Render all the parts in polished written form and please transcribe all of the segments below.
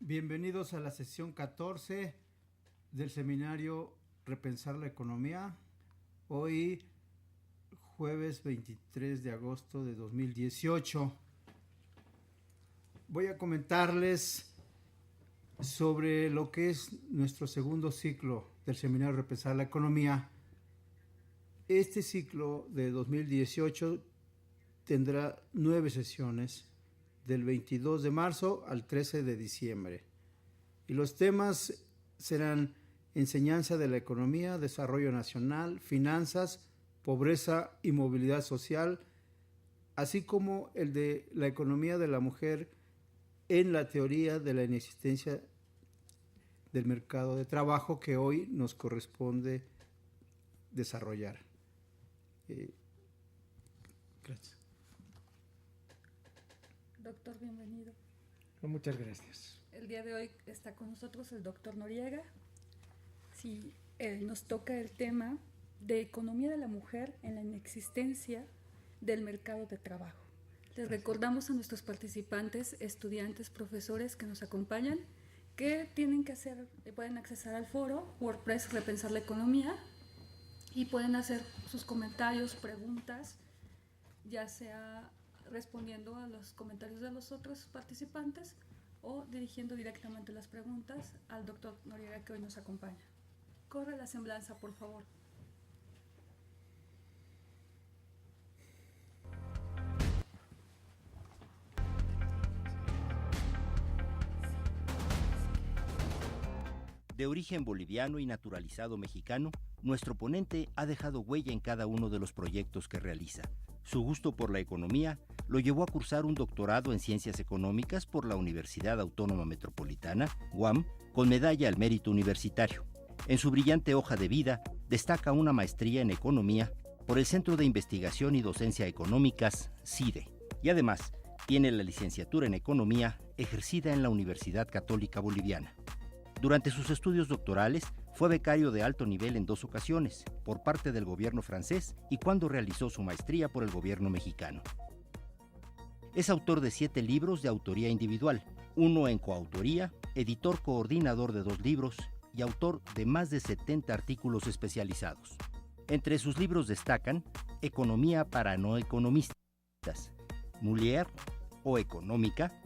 Bienvenidos a la sesión 14 del seminario Repensar la Economía. Hoy, jueves 23 de agosto de 2018. Voy a comentarles sobre lo que es nuestro segundo ciclo del seminario Repensar la Economía. Este ciclo de 2018 tendrá 9 sesiones, del 22 de marzo al 13 de diciembre. Y los temas serán enseñanza de la economía, desarrollo nacional, finanzas, pobreza y movilidad social, así como el de la economía de la mujer en la teoría de la inexistencia del mercado de trabajo que hoy nos corresponde desarrollar. Gracias. Doctor, bienvenido. Muchas gracias. El día de hoy está con nosotros el doctor Noriega. Sí, nos toca el tema de economía de la mujer en la inexistencia del mercado de trabajo. Les recordamos a nuestros participantes, estudiantes, profesores que nos acompañan, que tienen que hacer, pueden accesar al foro WordPress Repensar la Economía y pueden hacer sus comentarios, preguntas, ya sea respondiendo a los comentarios de los otros participantes o dirigiendo directamente las preguntas al doctor Noriega que hoy nos acompaña. Corre la semblanza, por favor. De origen boliviano y naturalizado mexicano, nuestro ponente ha dejado huella en cada uno de los proyectos que realiza. Su gusto por la economía lo llevó a cursar un doctorado en Ciencias Económicas por la Universidad Autónoma Metropolitana, UAM, con medalla al mérito universitario. En su brillante hoja de vida destaca una maestría en Economía por el Centro de Investigación y Docencia Económicas, CIDE, y además tiene la licenciatura en Economía ejercida en la Universidad Católica Boliviana. Durante sus estudios doctorales, fue becario de alto nivel en 2 ocasiones, por parte del gobierno francés y cuando realizó su maestría por el gobierno mexicano. Es autor de 7 libros de autoría individual, 1 en coautoría, editor coordinador de 2 libros y autor de más de 70 artículos especializados. Entre sus libros destacan Economía para no economistas, Mulier o Económica,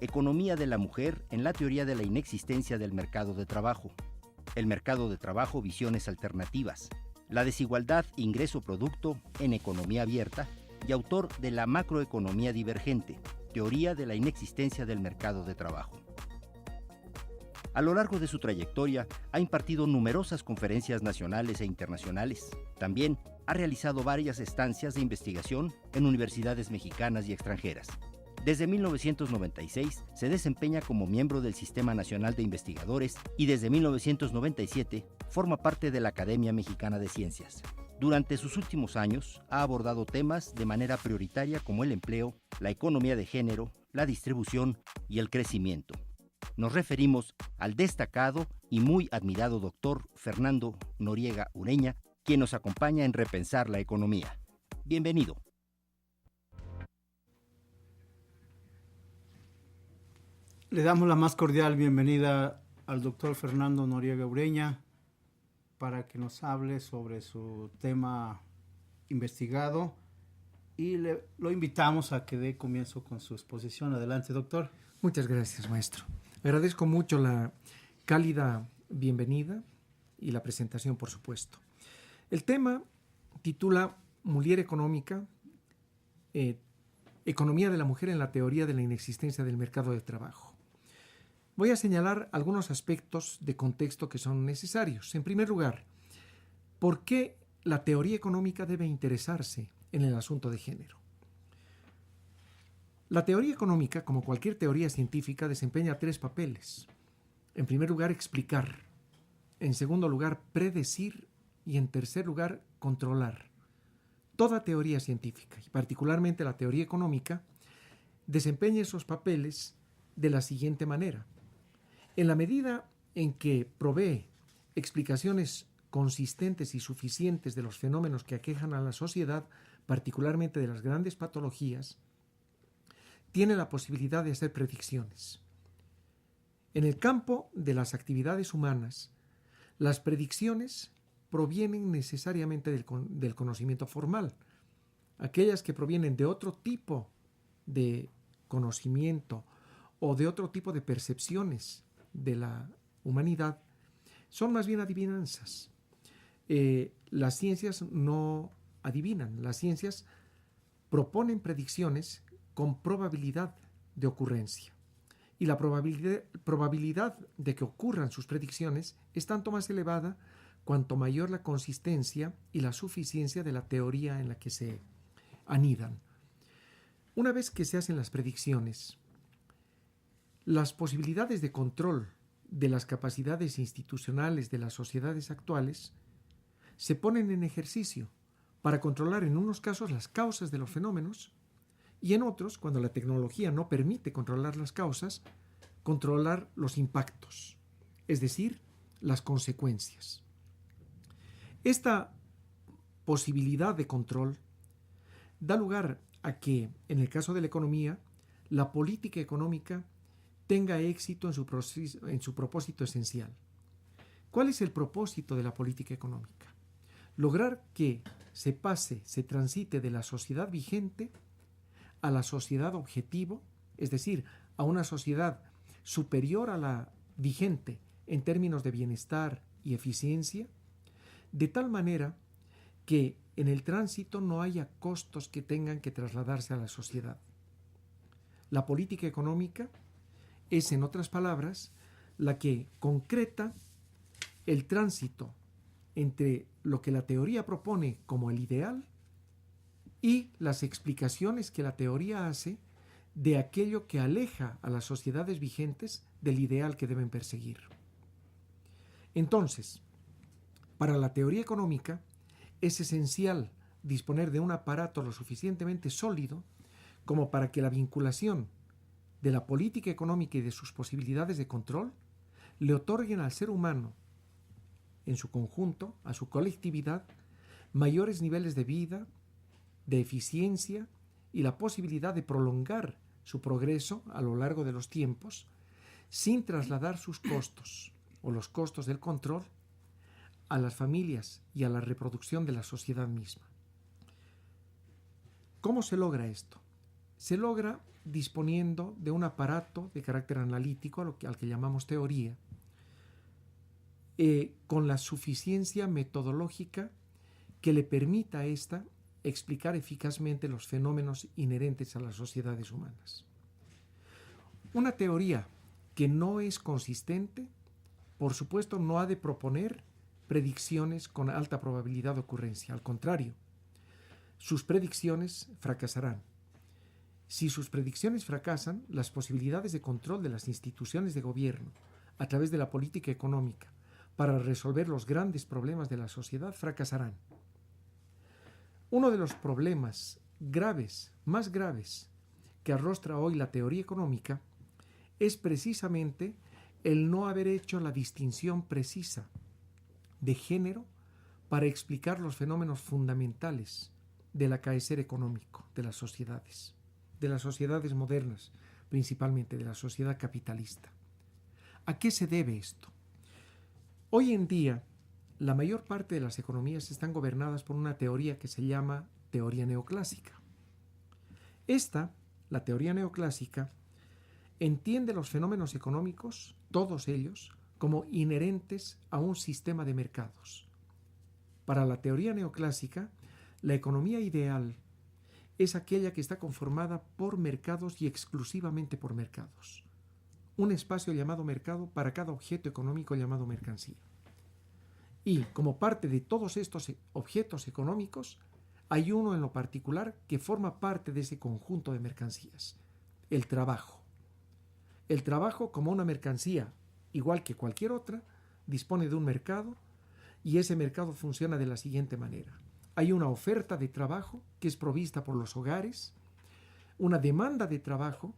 Economía de la mujer en la teoría de la inexistencia del mercado de trabajo, El mercado de trabajo, visiones alternativas, La desigualdad ingreso-producto en economía abierta y autor de La macroeconomía divergente, teoría de la inexistencia del mercado de trabajo. A lo largo de su trayectoria ha impartido numerosas conferencias nacionales e internacionales. También ha realizado varias estancias de investigación en universidades mexicanas y extranjeras. Desde 1996 se desempeña como miembro del Sistema Nacional de Investigadores y desde 1997 forma parte de la Academia Mexicana de Ciencias. Durante sus últimos años ha abordado temas de manera prioritaria como el empleo, la economía de género, la distribución y el crecimiento. Nos referimos al destacado y muy admirado doctor Fernando Noriega Ureña, quien nos acompaña en Repensar la Economía. Bienvenido. Le damos la más cordial bienvenida al doctor Fernando Noriega Ureña para que nos hable sobre su tema investigado y lo invitamos a que dé comienzo con su exposición. Adelante, doctor. Muchas gracias, maestro. Agradezco mucho la cálida bienvenida y la presentación, por supuesto. El tema titula Mulier Económica, Economía de la mujer en la teoría de la inexistencia del mercado de trabajo. Voy a señalar algunos aspectos de contexto que son necesarios. En primer lugar, ¿por qué la teoría económica debe interesarse en el asunto de género? La teoría económica, como cualquier teoría científica, desempeña 3 papeles. En primer lugar, explicar. En segundo lugar, predecir. Y en tercer lugar, controlar. Toda teoría científica, y particularmente la teoría económica, desempeña esos papeles de la siguiente manera. En la medida en que provee explicaciones consistentes y suficientes de los fenómenos que aquejan a la sociedad, particularmente de las grandes patologías, tiene la posibilidad de hacer predicciones. En el campo de las actividades humanas, las predicciones provienen necesariamente del conocimiento formal. Aquellas que provienen de otro tipo de conocimiento o de otro tipo de percepciones de la humanidad son más bien adivinanzas. Las ciencias no adivinan, las ciencias proponen predicciones con probabilidad de ocurrencia. Y la probabilidad de que ocurran sus predicciones es tanto más elevada cuanto mayor la consistencia y la suficiencia de la teoría en la que se anidan. Una vez que se hacen las predicciones, las posibilidades de control de las capacidades institucionales de las sociedades actuales se ponen en ejercicio para controlar en unos casos las causas de los fenómenos y en otros, cuando la tecnología no permite controlar las causas, controlar los impactos, es decir, las consecuencias. Esta posibilidad de control da lugar a que, en el caso de la economía, la política económica tenga éxito en su propósito esencial. ¿Cuál es el propósito de la política económica? Lograr que se transite de la sociedad vigente a la sociedad objetivo, es decir, a una sociedad superior a la vigente en términos de bienestar y eficiencia, de tal manera que en el tránsito no haya costos que tengan que trasladarse a la sociedad. La política económica es, en otras palabras, la que concreta el tránsito entre lo que la teoría propone como el ideal y las explicaciones que la teoría hace de aquello que aleja a las sociedades vigentes del ideal que deben perseguir. Entonces, para la teoría económica es esencial disponer de un aparato lo suficientemente sólido como para que la vinculación de la política económica y de sus posibilidades de control le otorguen al ser humano en su conjunto, a su colectividad, mayores niveles de vida, de eficiencia y la posibilidad de prolongar su progreso a lo largo de los tiempos sin trasladar sus costos o los costos del control a las familias y a la reproducción de la sociedad misma. ¿Cómo se logra esto? Se logra disponiendo de un aparato de carácter analítico, al que llamamos teoría, con la suficiencia metodológica que le permita a ésta explicar eficazmente los fenómenos inherentes a las sociedades humanas. Una teoría que no es consistente, por supuesto, no ha de proponer predicciones con alta probabilidad de ocurrencia. Al contrario, sus predicciones fracasarán. Si sus predicciones fracasan, las posibilidades de control de las instituciones de gobierno a través de la política económica para resolver los grandes problemas de la sociedad fracasarán. Uno de los problemas graves, más graves, que arrostra hoy la teoría económica es precisamente el no haber hecho la distinción precisa de género para explicar los fenómenos fundamentales del acaecer económico de las sociedades modernas, principalmente de la sociedad capitalista. ¿A qué se debe esto? Hoy en día, la mayor parte de las economías están gobernadas por una teoría que se llama teoría neoclásica. Esta, la teoría neoclásica, entiende los fenómenos económicos, todos ellos, como inherentes a un sistema de mercados. Para la teoría neoclásica, la economía ideal es aquella que está conformada por mercados y exclusivamente por mercados. Un espacio llamado mercado para cada objeto económico llamado mercancía. Y como parte de todos estos objetos económicos, hay uno en lo particular que forma parte de ese conjunto de mercancías, el trabajo. El trabajo, como una mercancía, igual que cualquier otra, dispone de un mercado y ese mercado funciona de la siguiente manera. Hay una oferta de trabajo que es provista por los hogares, una demanda de trabajo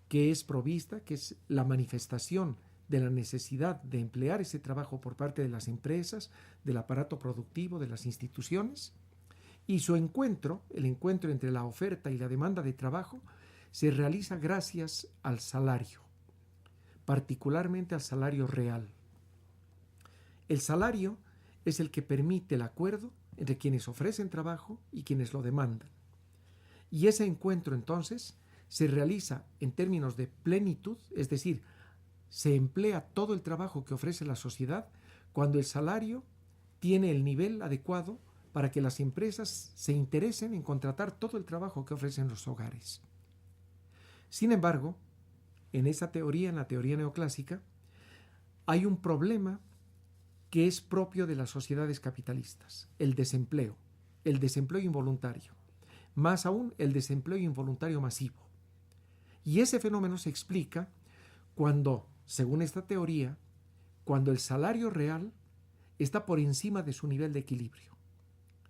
que es provista, que es la manifestación de la necesidad de emplear ese trabajo por parte de las empresas, del aparato productivo, de las instituciones, y el encuentro entre la oferta y la demanda de trabajo se realiza gracias al salario. particularmente al salario real. El salario es el que permite el acuerdo entre quienes ofrecen trabajo y quienes lo demandan. Y ese encuentro entonces se realiza en términos de plenitud, es decir, se emplea todo el trabajo que ofrece la sociedad cuando el salario tiene el nivel adecuado para que las empresas se interesen en contratar todo el trabajo que ofrecen los hogares. Sin embargo, en esa teoría, en la teoría neoclásica, hay un problema que es propio de las sociedades capitalistas, el desempleo involuntario, más aún el desempleo involuntario masivo. Y ese fenómeno se explica cuando, según esta teoría, cuando el salario real está por encima de su nivel de equilibrio.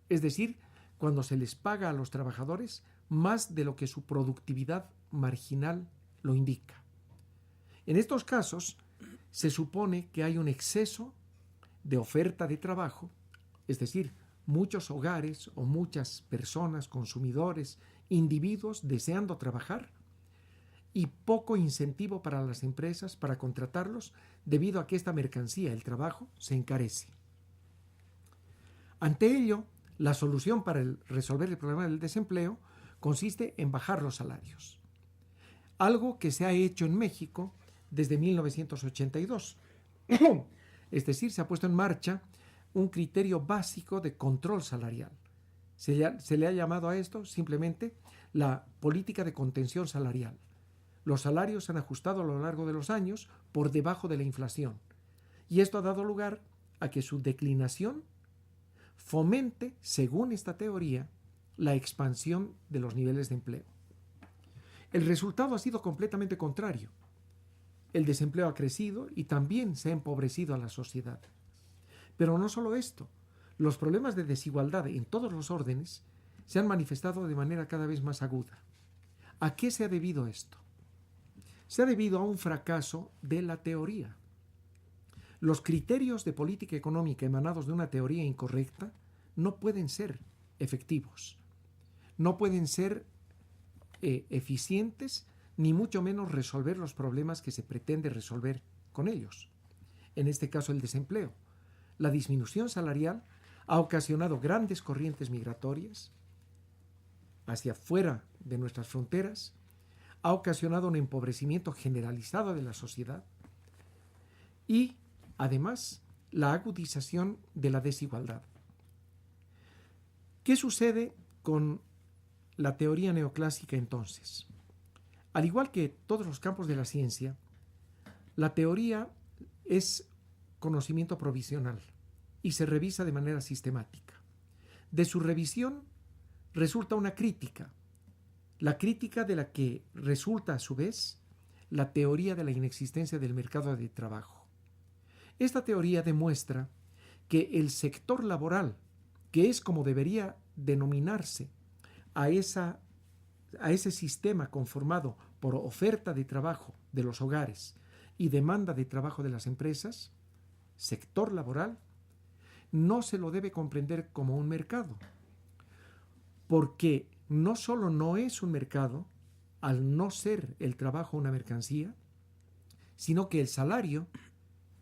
Es decir, cuando se les paga a los trabajadores más de lo que su productividad marginal lo indica. En estos casos, se supone que hay un exceso de oferta de trabajo, es decir, muchos hogares o muchas personas, consumidores, individuos deseando trabajar y poco incentivo para las empresas para contratarlos debido a que esta mercancía, el trabajo, se encarece. Ante ello, la solución para resolver el problema del desempleo consiste en bajar los salarios, algo que se ha hecho en México desde 1982. Es decir, se ha puesto en marcha un criterio básico de control salarial. Se le ha llamado a esto simplemente la política de contención salarial. Los salarios se han ajustado a lo largo de los años por debajo de la inflación, y esto ha dado lugar a que su declinación fomente, según esta teoría, la expansión de los niveles de empleo. El resultado ha sido completamente contrario. El desempleo ha crecido y también se ha empobrecido a la sociedad. Pero no solo esto, los problemas de desigualdad en todos los órdenes se han manifestado de manera cada vez más aguda. ¿A qué se ha debido esto? Se ha debido a un fracaso de la teoría. Los criterios de política económica emanados de una teoría incorrecta no pueden ser efectivos, no pueden ser eficientes, ni mucho menos resolver los problemas que se pretende resolver con ellos. En este caso, el desempleo. La disminución salarial ha ocasionado grandes corrientes migratorias hacia fuera de nuestras fronteras, ha ocasionado un empobrecimiento generalizado de la sociedad y, además, la agudización de la desigualdad. ¿Qué sucede con la teoría neoclásica entonces? Al igual que todos los campos de la ciencia, la teoría es conocimiento provisional y se revisa de manera sistemática. De su revisión resulta una crítica, la crítica de la que resulta a su vez la teoría de la inexistencia del mercado de trabajo. Esta teoría demuestra que el sector laboral, que es como debería denominarse a ese sistema conformado por oferta de trabajo de los hogares y demanda de trabajo de las empresas, sector laboral, no se lo debe comprender como un mercado, porque no solo no es un mercado, al no ser el trabajo una mercancía, sino que el salario,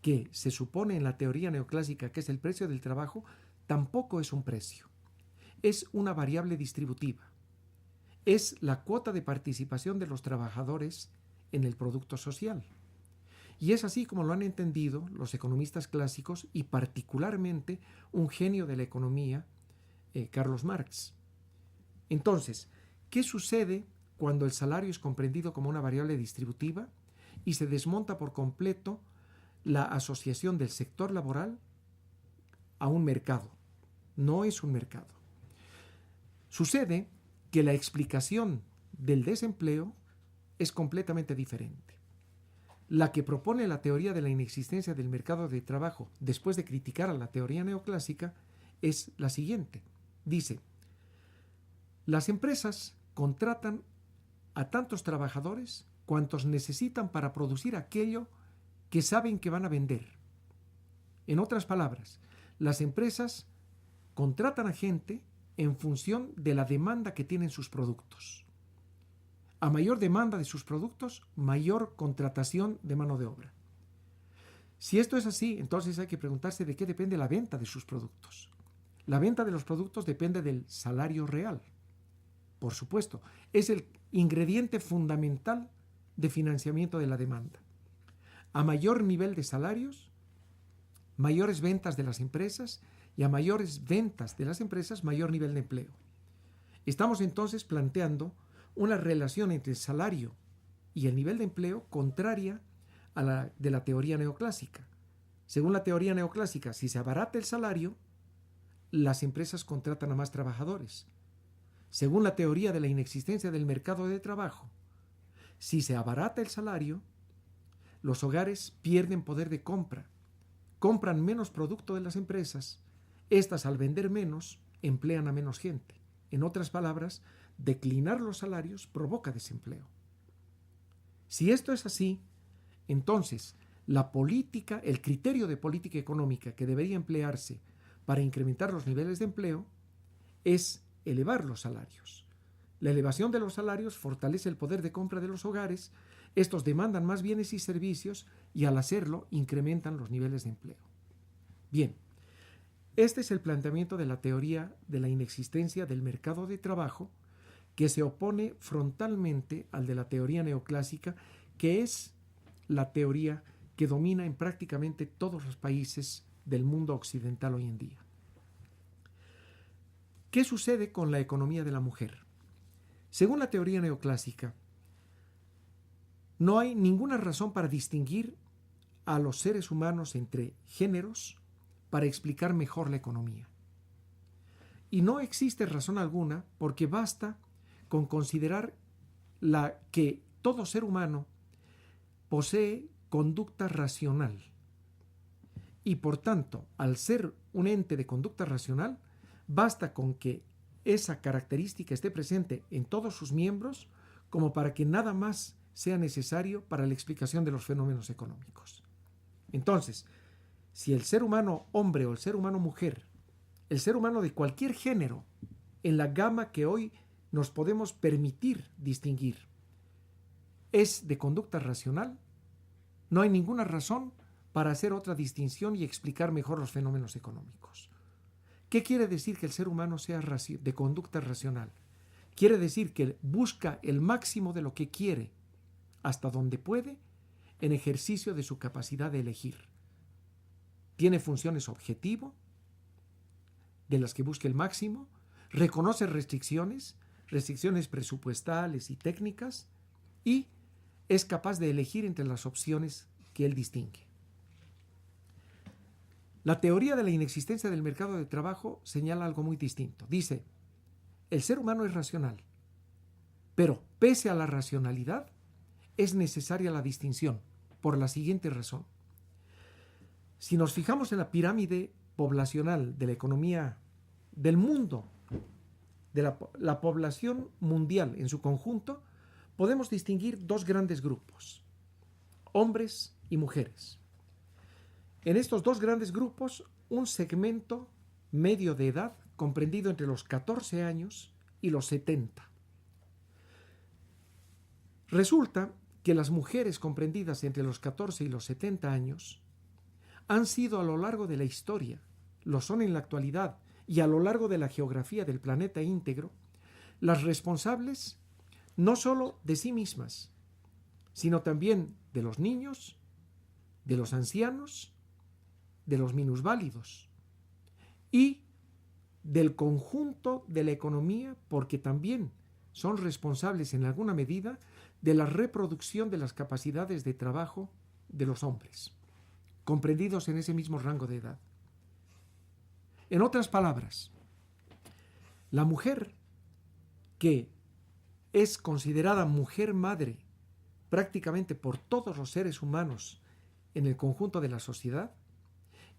que se supone en la teoría neoclásica que es el precio del trabajo, tampoco es un precio. Es una variable distributiva. Es la cuota de participación de los trabajadores en el producto social. Y es así como lo han entendido los economistas clásicos y particularmente un genio de la economía, Carlos Marx. Entonces, ¿qué sucede cuando el salario es comprendido como una variable distributiva y se desmonta por completo la asociación del sector laboral a un mercado? No es un mercado. Sucede que la explicación del desempleo es completamente diferente. La que propone la teoría de la inexistencia del mercado de trabajo después de criticar a la teoría neoclásica es la siguiente. Dice: las empresas contratan a tantos trabajadores cuantos necesitan para producir aquello que saben que van a vender. En otras palabras, las empresas contratan a gente en función de la demanda que tienen sus productos. A mayor demanda de sus productos, mayor contratación de mano de obra. Si esto es así, entonces hay que preguntarse de qué depende la venta de sus productos. La venta de los productos depende del salario real. Por supuesto, es el ingrediente fundamental de financiamiento de la demanda. A mayor nivel de salarios, mayores ventas de las empresas, y a mayores ventas de las empresas, mayor nivel de empleo. Estamos entonces planteando una relación entre el salario y el nivel de empleo contraria a la de la teoría neoclásica. Según la teoría neoclásica, si se abarata el salario, las empresas contratan a más trabajadores. Según la teoría de la inexistencia del mercado de trabajo, si se abarata el salario, los hogares pierden poder de compra, compran menos producto de las empresas. Estas, al vender menos, emplean a menos gente. En otras palabras, declinar los salarios provoca desempleo. Si esto es así, entonces la política, el criterio de política económica que debería emplearse para incrementar los niveles de empleo es elevar los salarios. La elevación de los salarios fortalece el poder de compra de los hogares, estos demandan más bienes y servicios y al hacerlo incrementan los niveles de empleo. Bien, este es el planteamiento de la teoría de la inexistencia del mercado de trabajo que se opone frontalmente al de la teoría neoclásica, que es la teoría que domina en prácticamente todos los países del mundo occidental hoy en día. ¿Qué sucede con la economía de la mujer? Según la teoría neoclásica, no hay ninguna razón para distinguir a los seres humanos entre géneros para explicar mejor la economía. Y no existe razón alguna porque basta con considerar que todo ser humano posee conducta racional. Y por tanto, al ser un ente de conducta racional, basta con que esa característica esté presente en todos sus miembros como para que nada más sea necesario para la explicación de los fenómenos económicos. Entonces, si el ser humano hombre o el ser humano mujer, el ser humano de cualquier género, en la gama que hoy nos podemos permitir distinguir, es de conducta racional, no hay ninguna razón para hacer otra distinción y explicar mejor los fenómenos económicos. ¿Qué quiere decir que el ser humano sea de conducta racional? Quiere decir que busca el máximo de lo que quiere, hasta donde puede, en ejercicio de su capacidad de elegir. Tiene funciones objetivo, de las que busca el máximo, reconoce restricciones presupuestales y técnicas, y es capaz de elegir entre las opciones que él distingue. La teoría de la inexistencia del mercado de trabajo señala algo muy distinto. Dice, el ser humano es racional, pero pese a la racionalidad, es necesaria la distinción, por la siguiente razón. Si nos fijamos en la pirámide poblacional de la economía del mundo, de la población mundial en su conjunto, podemos distinguir dos grandes grupos, hombres y mujeres. En estos dos grandes grupos, un segmento medio de edad comprendido entre los 14 años y los 70. Resulta que las mujeres comprendidas entre los 14 y los 70 años han sido a lo largo de la historia, lo son en la actualidad y a lo largo de la geografía del planeta íntegro, las responsables no solo de sí mismas, sino también de los niños, de los ancianos, de los minusválidos y del conjunto de la economía, porque también son responsables en alguna medida de la reproducción de las capacidades de trabajo de los hombres, comprendidos en ese mismo rango de edad. En otras palabras, la mujer que es considerada mujer madre prácticamente por todos los seres humanos en el conjunto de la sociedad,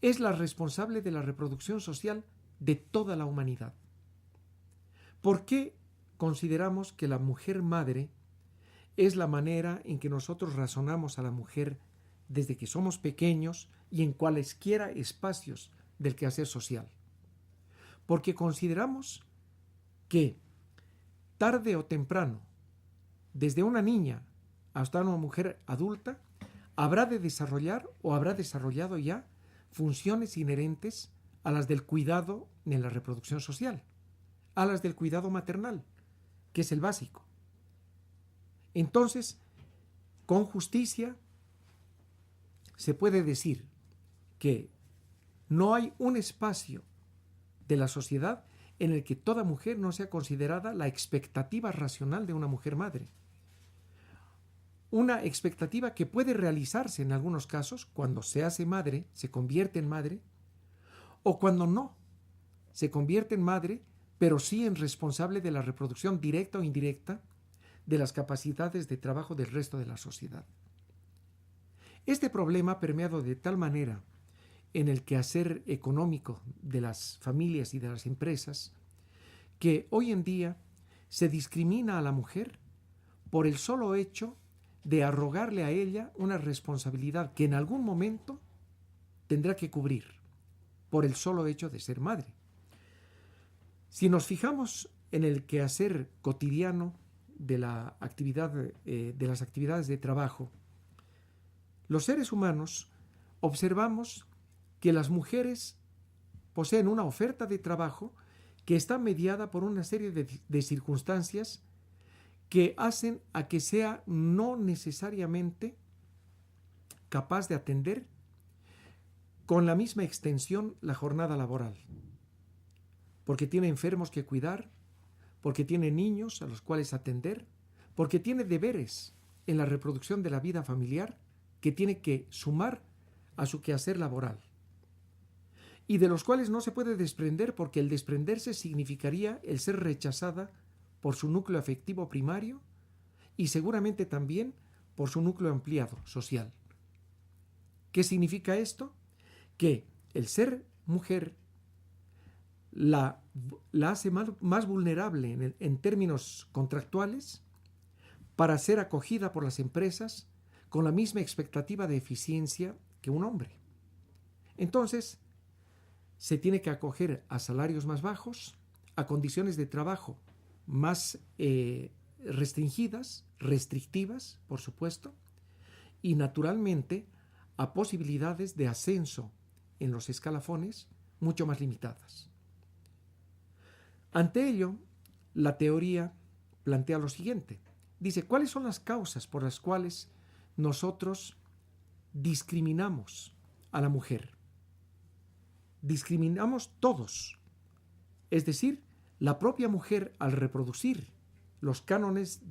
es la responsable de la reproducción social de toda la humanidad. ¿Por qué consideramos que la mujer madre es la manera en que nosotros razonamos a la mujer desde que somos pequeños y en cualesquiera espacios del quehacer social? Porque consideramos que tarde o temprano desde una niña hasta una mujer adulta, habrá de desarrollar o habrá desarrollado ya funciones inherentes a las del cuidado en la reproducción social, a las del cuidado maternal, que es el básico. Entonces, con justicia, se puede decir que no hay un espacio de la sociedad en el que toda mujer no sea considerada la expectativa racional de una mujer madre. Una expectativa que puede realizarse en algunos casos cuando se hace madre, se convierte en madre, o cuando no se convierte en madre, pero sí en responsable de la reproducción directa o indirecta de las capacidades de trabajo del resto de la sociedad. Este problema ha permeado de tal manera en el quehacer económico de las familias y de las empresas que hoy en día se discrimina a la mujer por el solo hecho de arrogarle a ella una responsabilidad que en algún momento tendrá que cubrir por el solo hecho de ser madre. Si nos fijamos en el quehacer cotidiano de la actividad, de las actividades de trabajo, los seres humanos observamos que las mujeres poseen una oferta de trabajo que está mediada por una serie de circunstancias que hacen a que sea no necesariamente capaz de atender con la misma extensión la jornada laboral, porque tiene enfermos que cuidar, porque tiene niños a los cuales atender, porque tiene deberes en la reproducción de la vida familiar que tiene que sumar a su quehacer laboral, y de los cuales no se puede desprender porque el desprenderse significaría el ser rechazada por su núcleo afectivo primario y seguramente también por su núcleo ampliado social. ¿Qué significa esto? Que el ser mujer la hace más vulnerable en términos contractuales para ser acogida por las empresas con la misma expectativa de eficiencia que un hombre. Entonces, se tiene que acoger a salarios más bajos, a condiciones de trabajo más restrictivas, por supuesto, y naturalmente a posibilidades de ascenso en los escalafones mucho más limitadas. Ante ello, la teoría plantea lo siguiente. Dice, ¿cuáles son las causas por las cuales nosotros discriminamos a la mujer? Discriminamos todos. Es decir, la propia mujer, al reproducir los cánones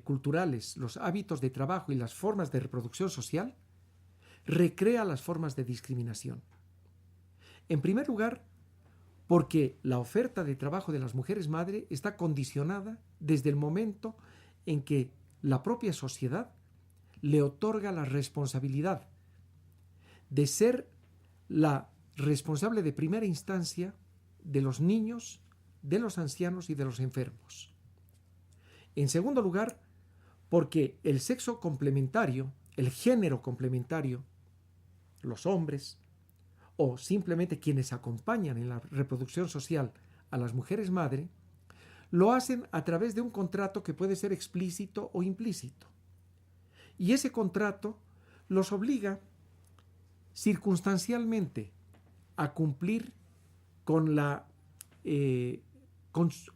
culturales, los hábitos de trabajo y las formas de reproducción social, recrea las formas de discriminación. En primer lugar, porque la oferta de trabajo de las mujeres madre está condicionada desde el momento en que la propia sociedad le otorga la responsabilidad de ser la responsable de primera instancia de los niños, de los ancianos y de los enfermos. En segundo lugar, porque el sexo complementario, el género complementario, los hombres, o simplemente quienes acompañan en la reproducción social a las mujeres madre, lo hacen a través de un contrato que puede ser explícito o implícito. Y ese contrato los obliga circunstancialmente a cumplir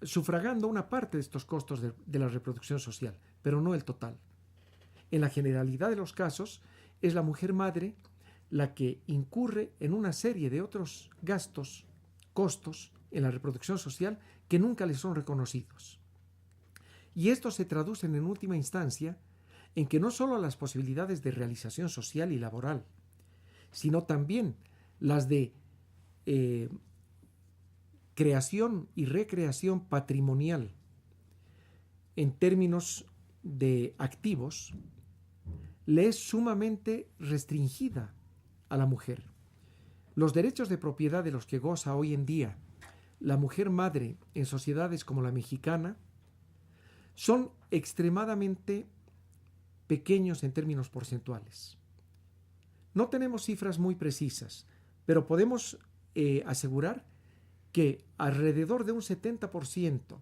sufragando una parte de estos costos de la reproducción social, pero no el total. En la generalidad de los casos, es la mujer madre la que incurre en una serie de otros gastos, costos en la reproducción social que nunca le son reconocidos. Y estos se traducen en última instancia en que no solo las posibilidades de realización social y laboral, sino también las de creación y recreación patrimonial en términos de activos, le es sumamente restringida a la mujer. Los derechos de propiedad de los que goza hoy en día la mujer madre en sociedades como la mexicana son extremadamente pequeños en términos porcentuales. No tenemos cifras muy precisas, pero podemos asegurar que alrededor de un 70%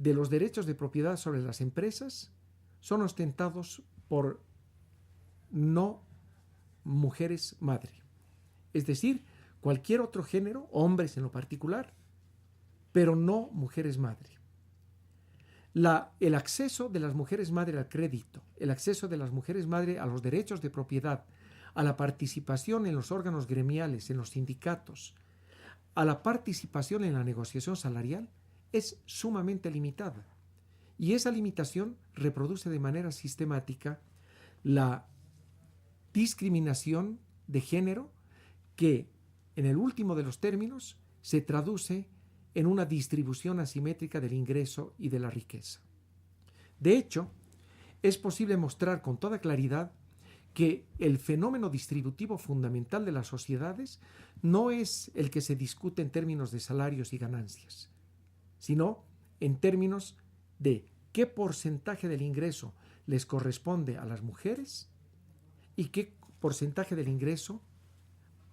de los derechos de propiedad sobre las empresas son ostentados por no mujeres madre. Es decir, cualquier otro género, hombres en lo particular, pero no mujeres madre. El acceso de las mujeres madre al crédito, el acceso de las mujeres madre a los derechos de propiedad, a la participación en los órganos gremiales, en los sindicatos, a la participación en la negociación salarial, es sumamente limitada. Y esa limitación reproduce de manera sistemática la discriminación de género que, en el último de los términos, se traduce en una distribución asimétrica del ingreso y de la riqueza. De hecho, es posible mostrar con toda claridad que el fenómeno distributivo fundamental de las sociedades no es el que se discute en términos de salarios y ganancias, sino en términos de qué porcentaje del ingreso les corresponde a las mujeres y qué porcentaje del ingreso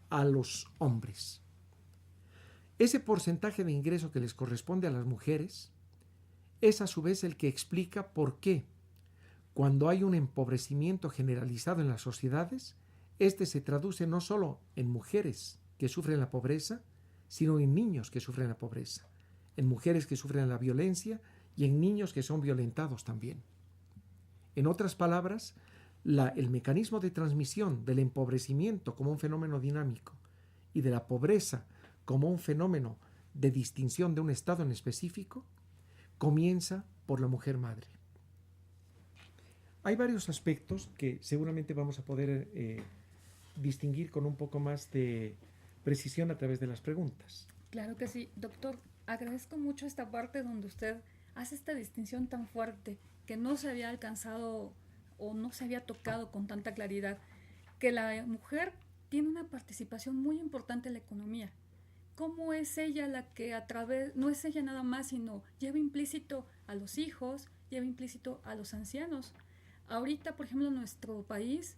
a los hombres. Ese porcentaje de ingreso que les corresponde a las mujeres es a su vez el que explica por qué, cuando hay un empobrecimiento generalizado en las sociedades, este se traduce no solo en mujeres que sufren la pobreza, sino en niños que sufren la pobreza, en mujeres que sufren la violencia y en niños que son violentados también. En otras palabras, el mecanismo de transmisión del empobrecimiento como un fenómeno dinámico y de la pobreza como un fenómeno de distinción de un estado en específico, comienza por la mujer madre. Hay varios aspectos que seguramente vamos a poder distinguir con un poco más de precisión a través de las preguntas. Claro que sí, doctor. Agradezco mucho esta parte donde usted hace esta distinción tan fuerte que no se había alcanzado o no se había tocado con tanta claridad, que la mujer tiene una participación muy importante en la economía. ¿Cómo es ella la que no es ella nada más, sino lleva implícito a los hijos, lleva implícito a los ancianos? Ahorita, por ejemplo, nuestro país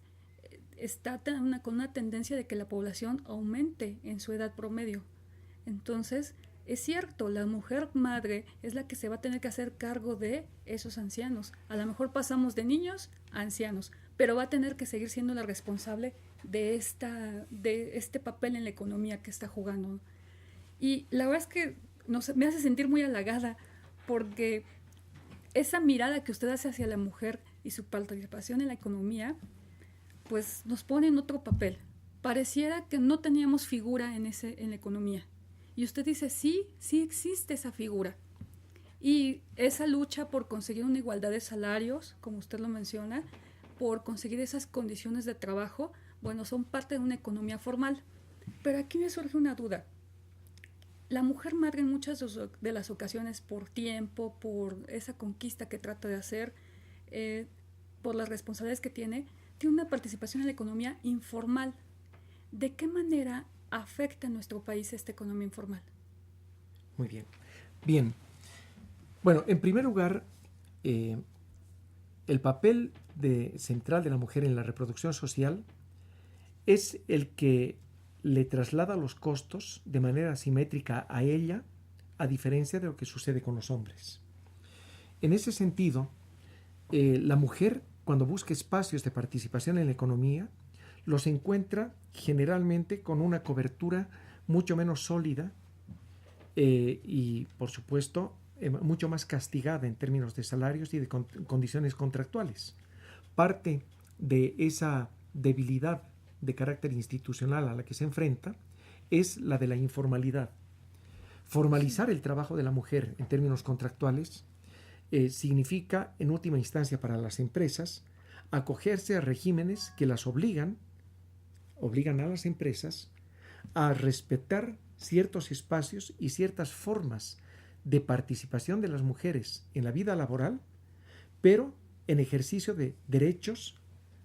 está con una tendencia de que la población aumente en su edad promedio. Entonces, es cierto, la mujer madre es la que se va a tener que hacer cargo de esos ancianos. A lo mejor pasamos de niños a ancianos, pero va a tener que seguir siendo la responsable de este papel en la economía que está jugando. Y la verdad es que me hace sentir muy halagada porque esa mirada que usted hace hacia la mujer y su participación en la economía, pues nos pone en otro papel. Pareciera que no teníamos figura en la economía. Y usted dice, sí existe esa figura. Y esa lucha por conseguir una igualdad de salarios, como usted lo menciona, por conseguir esas condiciones de trabajo, bueno, son parte de una economía formal. Pero aquí me surge una duda. La mujer madre en muchas de las ocasiones, por tiempo, por esa conquista que trata de hacer, por las responsabilidades que tiene una participación en la economía informal. ¿De qué manera afecta en nuestro país esta economía informal? Muy bien. Bien. Bueno, en primer lugar, el papel central de la mujer en la reproducción social es el que le traslada los costos de manera asimétrica a ella, a diferencia de lo que sucede con los hombres. En ese sentido, la mujer, cuando busca espacios de participación en la economía, los encuentra generalmente con una cobertura mucho menos sólida y, por supuesto, mucho más castigada en términos de salarios y de condiciones contractuales. Parte de esa debilidad de carácter institucional a la que se enfrenta es la de la informalidad. Formalizar el trabajo de la mujer en términos contractuales significa, en última instancia para las empresas, acogerse a regímenes que las obligan a las empresas a respetar ciertos espacios y ciertas formas de participación de las mujeres en la vida laboral, pero en ejercicio de derechos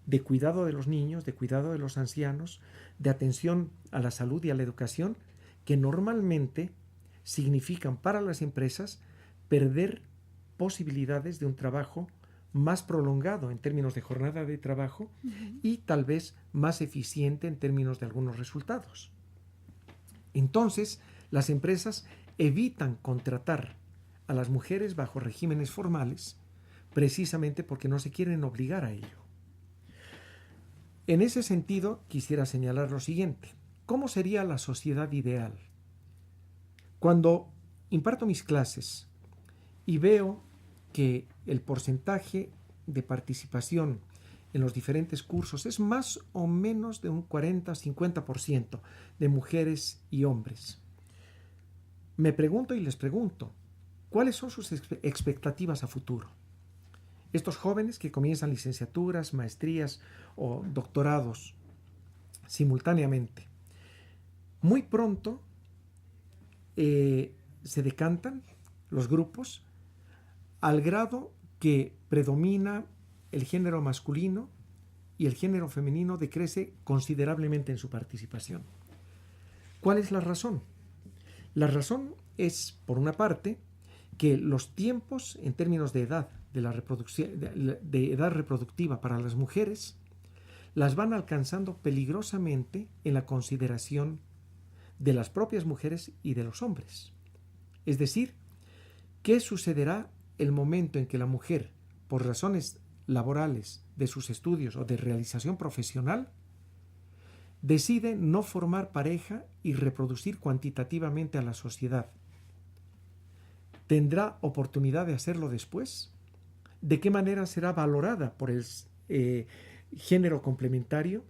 de cuidado de los niños, de cuidado de los ancianos, de atención a la salud y a la educación, que normalmente significan para las empresas perder posibilidades de un trabajo más prolongado en términos de jornada de trabajo y tal vez más eficiente en términos de algunos resultados. Entonces, las empresas evitan contratar a las mujeres bajo regímenes formales, precisamente porque no se quieren obligar a ello. En ese sentido, quisiera señalar lo siguiente. ¿Cómo sería la sociedad ideal? Cuando imparto mis clases y veo que el porcentaje de participación en los diferentes cursos es más o menos de un 40-50% de mujeres y hombres, me pregunto y les pregunto, ¿cuáles son sus expectativas a futuro? Estos jóvenes que comienzan licenciaturas, maestrías o doctorados simultáneamente, muy pronto se decantan los grupos al grado que predomina el género masculino y el género femenino decrece considerablemente en su participación. ¿Cuál es la razón? La razón es, por una parte, que los tiempos en términos de edad, de edad reproductiva para las mujeres, las van alcanzando peligrosamente en la consideración de las propias mujeres y de los hombres. Es decir, ¿qué sucederá el momento en que la mujer, por razones laborales, de sus estudios o de realización profesional, decide no formar pareja y reproducir cuantitativamente a la sociedad? ¿Tendrá oportunidad de hacerlo después? ¿De qué manera será valorada por el género complementario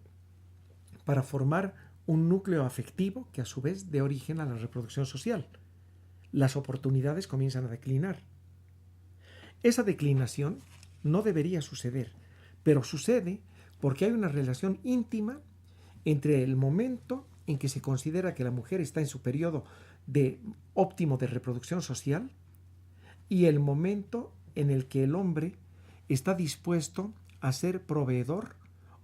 para formar un núcleo afectivo que a su vez dé origen a la reproducción social? Las oportunidades comienzan a declinar. Esa declinación no debería suceder, pero sucede porque hay una relación íntima entre el momento en que se considera que la mujer está en su periodo óptimo de reproducción social y el momento en el que el hombre está dispuesto a ser proveedor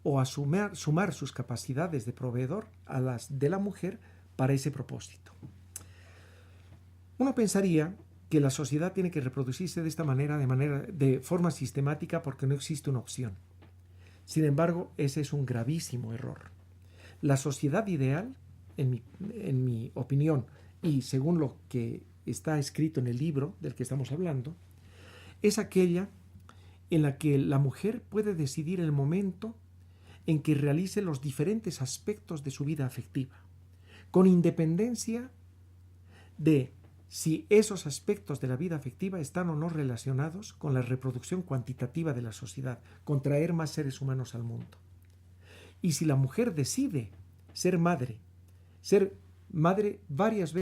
o a sumar sus capacidades de proveedor a las de la mujer para ese propósito. Uno pensaría que la sociedad tiene que reproducirse de esta manera, de forma sistemática, porque no existe una opción. Sin embargo, ese es un gravísimo error. La sociedad ideal, en mi opinión, y según lo que está escrito en el libro del que estamos hablando, es aquella en la que la mujer puede decidir el momento en que realice los diferentes aspectos de su vida afectiva, con independencia de si esos aspectos de la vida afectiva están o no relacionados con la reproducción cuantitativa de la sociedad, con traer más seres humanos al mundo. Y si la mujer decide ser madre varias veces